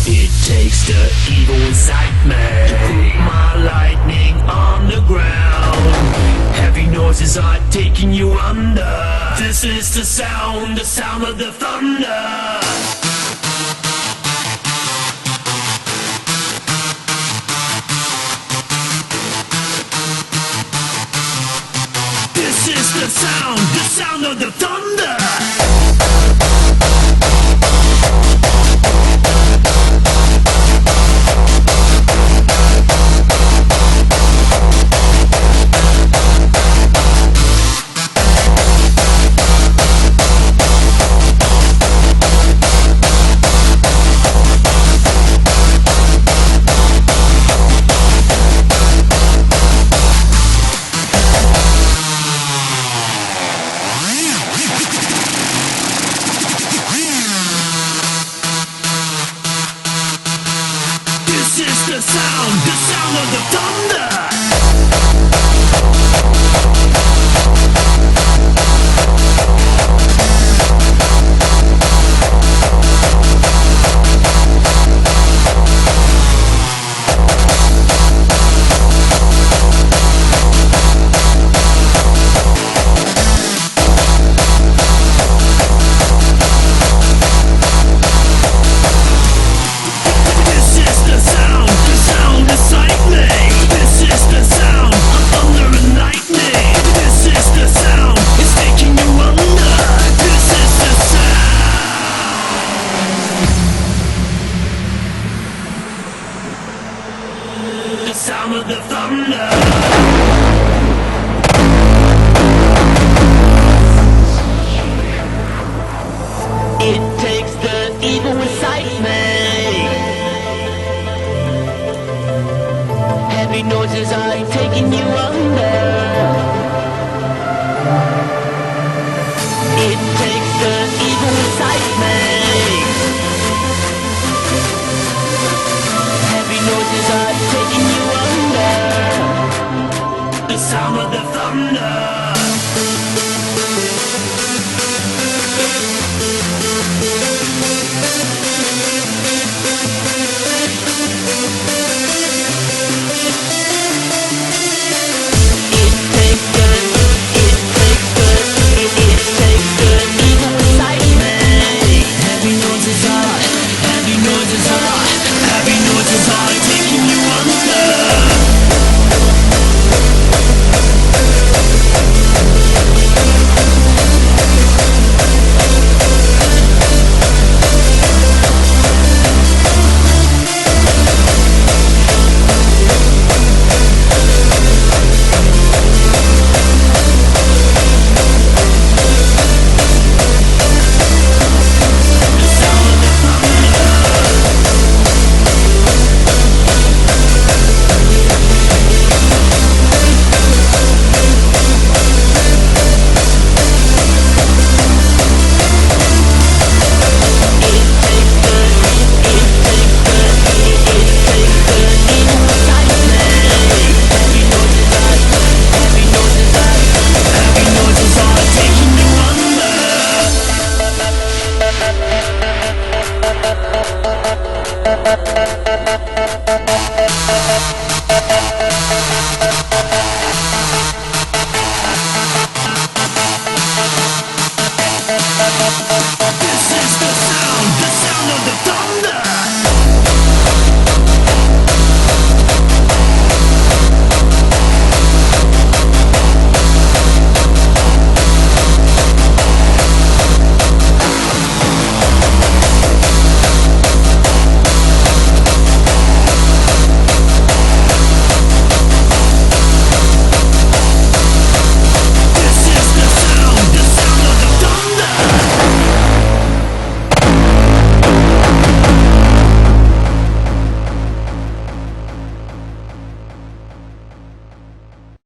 It takes the evil inside me to put my lightning on the ground. Heavy noises are taking you under. This is the sound of the thunder. This is the sound of the thunder. This is the sound of the thunder. The sound of the thunder. It takes the evil inside me. Heavy noises are taking you under. It takes the evil inside me. Heavy noises are taking you under. The sound of the thunder.